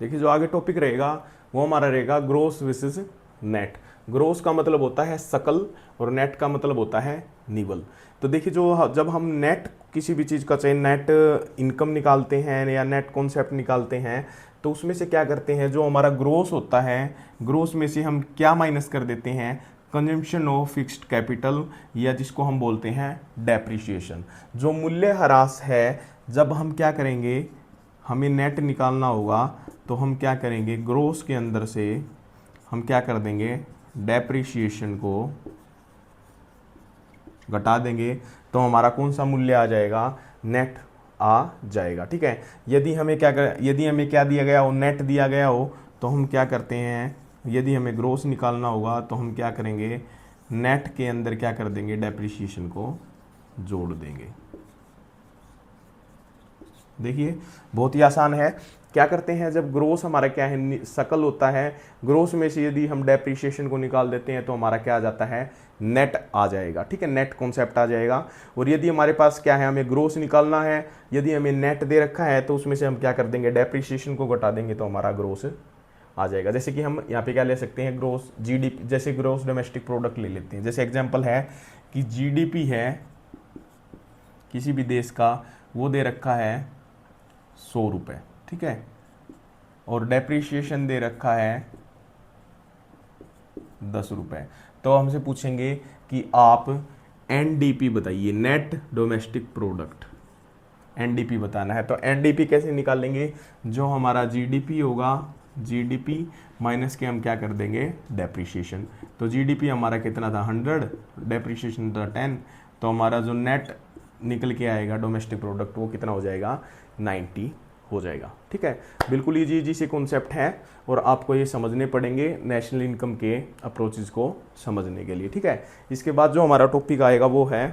देखिए जो आगे टॉपिक रहेगा वो हमारा रहेगा ग्रोस वर्सेस नेट। ग्रोस का मतलब होता है सकल और नेट का मतलब होता है निवल। तो देखिए जो जब हम नेट किसी भी चीज़ का चाहे नेट इनकम निकालते हैं या नेट कॉन्सेप्ट निकालते हैं तो उसमें से क्या करते हैं, जो हमारा ग्रोस होता है ग्रोस में से हम क्या माइनस कर देते हैं, कंजम्पशन ऑफ फिक्स्ड कैपिटल या जिसको हम बोलते हैं डेप्रिसिएशन। जो मूल्य ह्रास है जब हम क्या करेंगे, हमें नेट निकालना होगा तो हम क्या करेंगे, ग्रोस के अंदर से हम क्या कर देंगे, डेप्रिसिएशन को घटा देंगे तो हमारा कौन सा मूल्य आ जाएगा, नेट आ जाएगा। ठीक है, यदि हमें क्या दिया गया हो, नेट दिया गया हो तो हम क्या करते हैं, यदि हमें ग्रोस निकालना होगा तो हम क्या करेंगे, नेट के अंदर क्या कर देंगे, डेप्रिसिएशन को जोड़ देंगे। देखिए बहुत ही आसान है। क्या करते हैं, जब ग्रोस हमारा क्या है, सकल होता है, ग्रोस में से यदि हम डेप्रिसिएशन को निकाल देते हैं तो हमारा क्या आ जाता है, नेट आ जाएगा। ठीक है, नेट कॉन्सेप्ट आ जाएगा। और यदि हमारे पास क्या है, हमें ग्रोस निकालना है, यदि हमें नेट दे रखा है तो उसमें से हम क्या कर देंगे, डेप्रिसिएशन को घटा देंगे तो हमारा ग्रोस आ जाएगा। जैसे कि हम यहाँ पे क्या ले सकते हैं, ग्रोस जीडीपी, जैसे ग्रोस डोमेस्टिक प्रोडक्ट ले लेते हैं। जैसे एग्जांपल है कि जीडीपी है किसी भी देश का, वो दे रखा है 100 रुपये। ठीक है, और डेप्रिसिएशन दे रखा है 10 रुपये। तो हमसे पूछेंगे कि आप एनडीपी बताइए, नेट डोमेस्टिक प्रोडक्ट, एनडीपी बताना है। तो एनडीपी कैसे निकालेंगे, जो हमारा जीडीपी होगा, जीडीपी माइनस के हम क्या कर देंगे, डेप्रिसिएशन। तो जीडीपी हमारा कितना था 100, डेप्रिसिएशन था 10, तो हमारा जो नेट निकल के आएगा डोमेस्टिक प्रोडक्ट वो कितना हो जाएगा, 90 हो जाएगा। ठीक है, बिल्कुल इजी इजी से कॉन्सेप्ट हैं और आपको ये समझने पड़ेंगे नेशनल इनकम के अप्रोचेस को समझने के लिए। ठीक है, इसके बाद जो हमारा टॉपिक आएगा वो है